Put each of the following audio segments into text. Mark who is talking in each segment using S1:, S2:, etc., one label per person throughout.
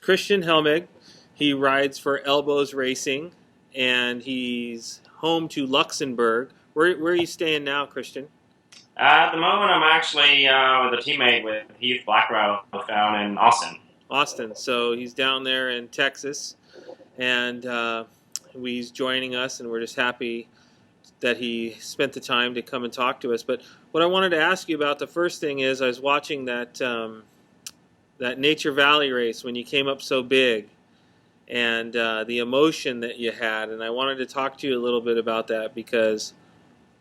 S1: Christian Helmig. He rides for Elbowz Racing, and he's home to Luxembourg. Where are you staying now, Christian?
S2: At the moment, I'm actually with a teammate with Heath Blackrowth down in Austin.
S1: Austin. So he's down there in Texas, and he's joining us, and we're just happy that he spent the time to come and talk to us. But what I wanted to ask you about, the first thing is, I was watching that Nature Valley race when you came up so big, and the emotion that you had, and I wanted to talk to you a little bit about that because,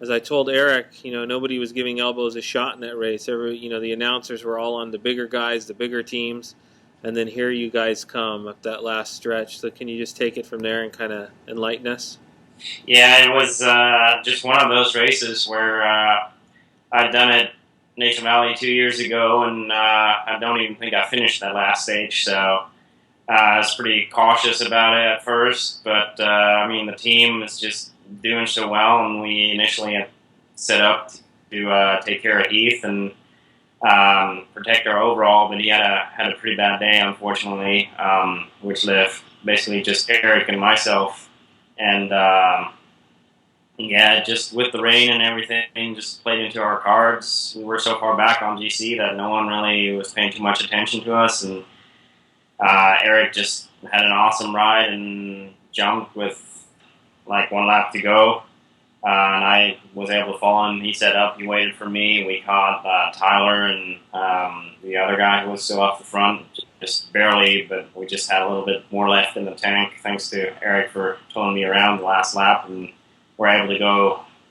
S1: as I told Eric, nobody was giving Elbowz a shot in that race. The announcers were all on the bigger guys, the bigger teams, and then here you guys come up that last stretch. So can you just take it from there and kind of enlighten us?
S2: Yeah, it was just one of those races where I'd done it Nature Valley 2 years ago, and I don't even think I finished that last stage, so I was pretty cautious about it at first, but the team is just doing so well, and we initially had set up to take care of Heath and protect our overall, but he had a pretty bad day, unfortunately, which left basically just Eric and myself, and just with the rain and everything, just played into our cards. We were so far back on GC that no one really was paying too much attention to us, and Eric just had an awesome ride and jumped with like one lap to go, and I was able to follow him. He set up, he waited for me. We caught Tyler and the other guy who was still off the front, just barely, but we just had a little bit more left in the tank, thanks to Eric for towing me around the last lap, and we're able to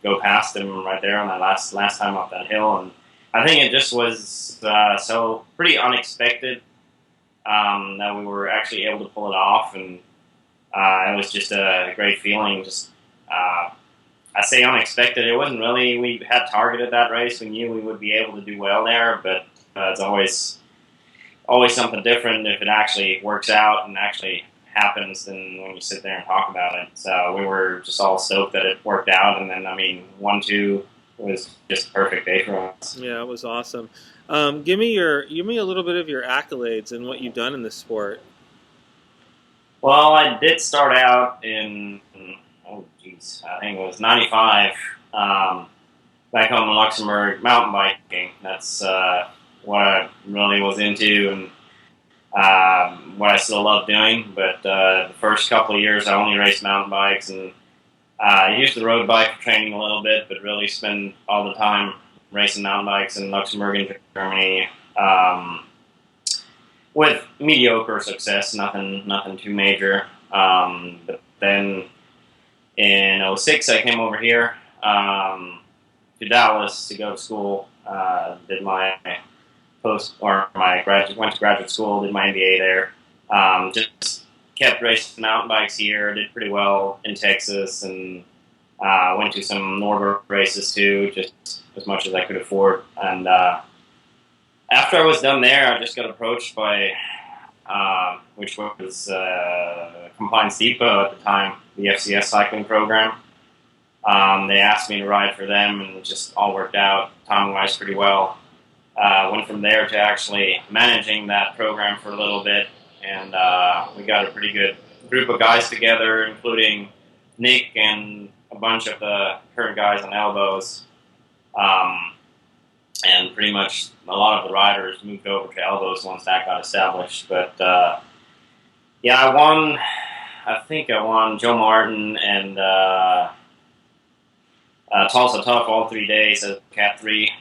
S2: go past him right there on that last time up that hill. And I think it just was so pretty unexpected that we were actually able to pull it off, and it was just a great feeling. Just I say unexpected. It wasn't really. We had targeted that race. We knew we would be able to do well there, but it's always something different if it actually works out and actually happens than when you sit there and talk about it. So we were just all stoked that it worked out, and then 1-2 was just a perfect day for us.
S1: Yeah, it was awesome. Give me a little bit of your accolades and what you've done in this sport.
S2: Well, I did start out in I think it was '95, back home in Luxembourg, mountain biking. That's what I really was into, and what I still love doing. But the first couple of years, I only raced mountain bikes, and I used the road bike for training a little bit, but really spend all the time racing mountain bikes in Luxembourg and Germany, with mediocre success, nothing too major. But then in '06, I came over here to Dallas to go to school. Did my went to graduate school, did my MBA there. Just kept racing mountain bikes here. Did pretty well in Texas, and went to some Norbert races too, just as much as I could afford. And after I was done there, I just got approached by, which was Compliance Depot at the time, the FCS cycling program. They asked me to ride for them, and it just all worked out timing-wise pretty well. Went from there to actually managing that program for a little bit, and we got a pretty good group of guys together, including Nick and a bunch of the current guys on Elbowz. And pretty much a lot of the riders moved over to Elbowz once that got established. But I won. I think I won Joe Martin and Tulsa Tough all 3 days as Cat 3.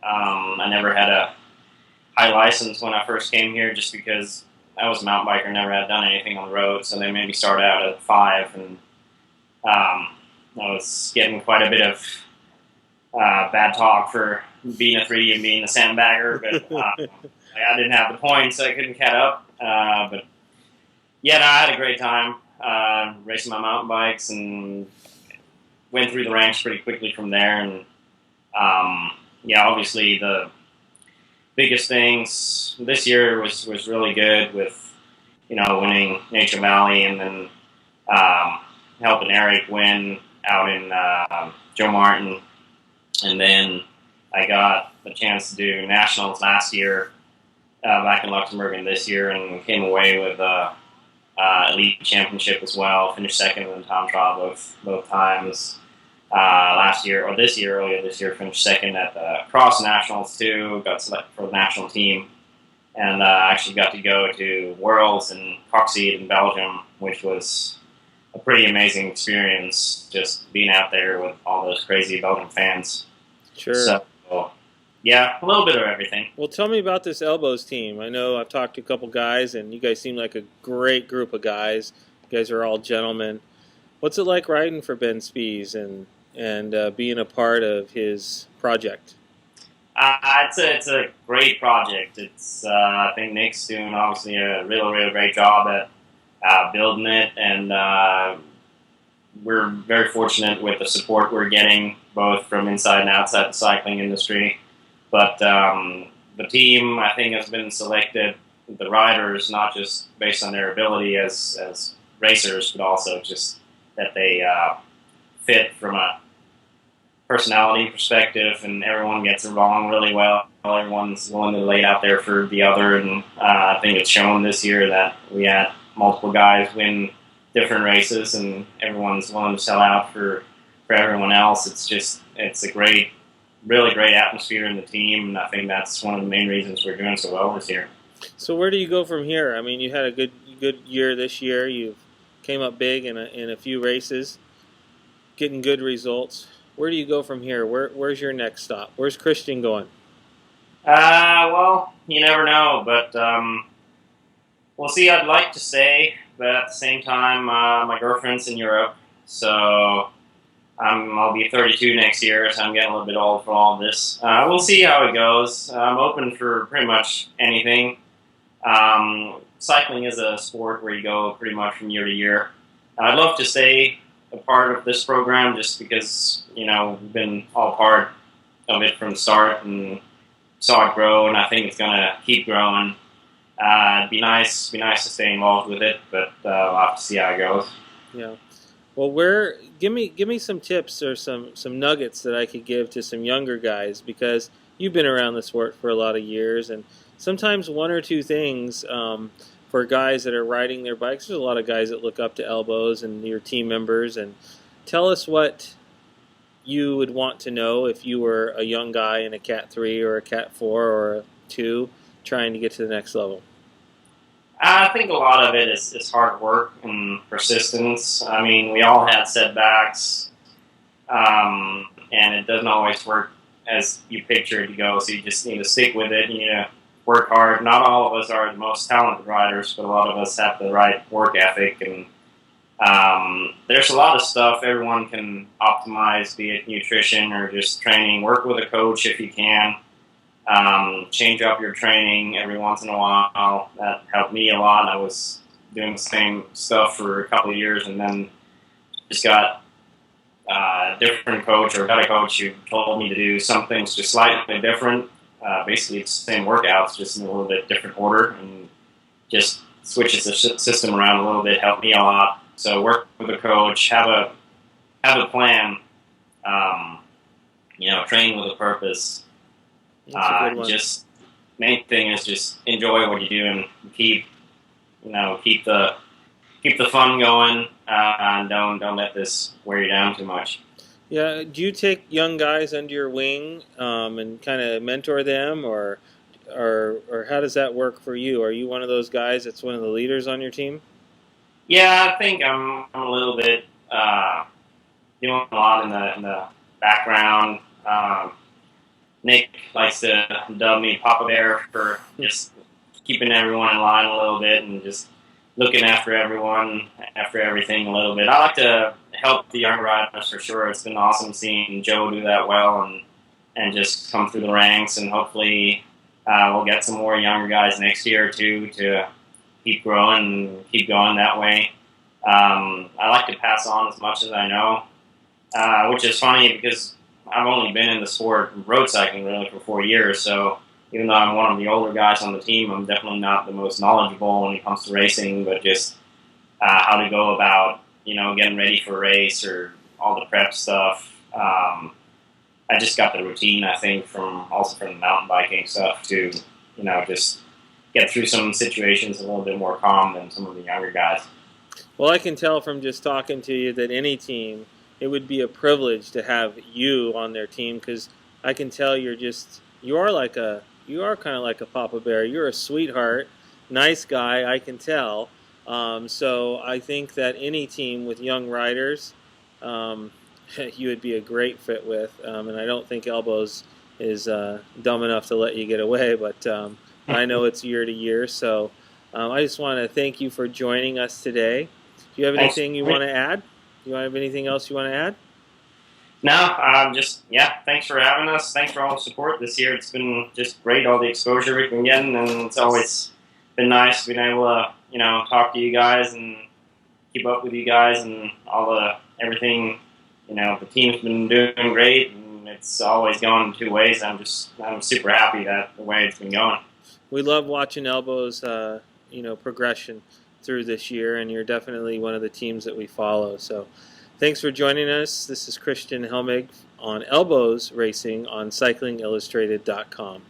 S2: I never had a high license when I first came here, just because I was a mountain biker, never had done anything on the road, so they made me start out at 5, and I was getting quite a bit of bad talk for being a 3 and being a sandbagger, but I didn't have the points, so I couldn't catch up. But yeah, I had a great time racing my mountain bikes, and went through the ranks pretty quickly from there. And obviously the biggest things this year was really good with winning Nature Valley, and then helping Eric win out in Joe Martin. And then I got the chance to do nationals last year back in Luxembourg and this year, and came away with elite championship as well. Finished second in the time trial both times. Last year or this year, earlier this year, finished second at the cross nationals too. Got selected for the national team, and actually got to go to Worlds in Coxide in Belgium, which was a pretty amazing experience. Just being out there with all those crazy Belgian fans.
S1: Sure.
S2: So, yeah, a little bit of everything.
S1: Well, tell me about this Elbowz team. I know I've talked to a couple guys, and you guys seem like a great group of guys. You guys are all gentlemen. What's it like riding for Ben Spies and being a part of his project?
S2: It's a great project. I think Nick's doing obviously a really great job at building it, and we're very fortunate with the support we're getting both from inside and outside the cycling industry. But the team, I think, has been selected, the riders, not just based on their ability as racers, but also just that they fit from a personality perspective, and everyone gets along really well. Everyone's willing to lay it out there for the other, and I think it's shown this year that we had multiple guys win different races, and everyone's willing to sell out for everyone else. It's a really great atmosphere in the team, and I think that's one of the main reasons we're doing so well this year.
S1: So where do you go from here? I mean, you had a good year this year. You came up big in a few races, getting good results. Where do you go from here? Where's your next stop? Where's Christian going?
S2: Well, you never know, but we'll see. I'd like to stay, but at the same time, my girlfriend's in Europe, so I'll be 32 next year, so I'm getting a little bit old for all of this. We'll see how it goes. I'm open for pretty much anything. Cycling is a sport where you go pretty much from year to year. I'd love to stay a part of this program just because, we've been all part of it from the start and saw it grow, and I think it's going to keep growing. It'd be nice to stay involved with it, but we'll have to see how it goes.
S1: Yeah. Well, give me some tips or some nuggets that I could give to some younger guys, because you've been around the sport for a lot of years, and sometimes one or two things for guys that are riding their bikes. There's a lot of guys that look up to Elbowz and your team members, and tell us what you would want to know if you were a young guy in a Cat 3 or a Cat 4 or a 2 trying to get to the next level.
S2: I think a lot of it is hard work and persistence. I mean, we all had setbacks, and it doesn't always work as you picture it to go, so you just need to stick with it. You need to work hard. Not all of us are the most talented riders, but a lot of us have the right work ethic, and there's a lot of stuff everyone can optimize, be it nutrition or just training. Work with a coach if you can. Change up your training every once in a while. That helped me a lot. I was doing the same stuff for a couple of years, and then just got a different coach, or got a coach who told me to do some things just slightly different. Basically, it's the same workouts, just in a little bit different order, and just switches the system around a little bit. Helped me a lot. So work with a coach, have a plan. Train with a purpose. Just main thing is just enjoy what you do and keep the fun going, and don't let this wear you down too much.
S1: Yeah, do you take young guys under your wing and kind of mentor them, or how does that work for you? Are you one of those guys that's one of the leaders on your team?
S2: Yeah, I think I'm a little bit doing a lot in the background. Nick likes to dub me Papa Bear for just keeping everyone in line a little bit and just looking after everyone, after everything a little bit. I like to help the younger riders for sure. It's been awesome seeing Joe do that well and just come through the ranks, and hopefully we'll get some more younger guys next year too to keep growing and keep going that way. I like to pass on as much as I know, which is funny because I've only been in the sport of road cycling really for 4 years, so even though I'm one of the older guys on the team, I'm definitely not the most knowledgeable when it comes to racing, but just how to go about, getting ready for a race or all the prep stuff. I just got the routine, I think, from the mountain biking stuff to, just get through some situations a little bit more calm than some of the younger guys.
S1: Well, I can tell from just talking to you that any team, it would be a privilege to have you on their team, because I can tell you are kind of like a Papa Bear. You're a sweetheart, nice guy, I can tell. So I think that any team with young riders, you would be a great fit with. And I don't think Elbowz is dumb enough to let you get away, but I know it's year to year. So I just want to thank you for joining us today. Do you have anything you want to add? Do you have anything else you want to add?
S2: No, thanks for having us. Thanks for all the support this year. It's been just great, all the exposure we've been getting, and it's always been nice being able to, talk to you guys and keep up with you guys and everything. The team's been doing great, and it's always gone two ways. I'm super happy that the way it's been going.
S1: We love watching Elbowz, progression through this year, and you're definitely one of the teams that we follow. So thanks for joining us. This is Christian Helmig on Elbowz Racing on CyclingIllustrated.com.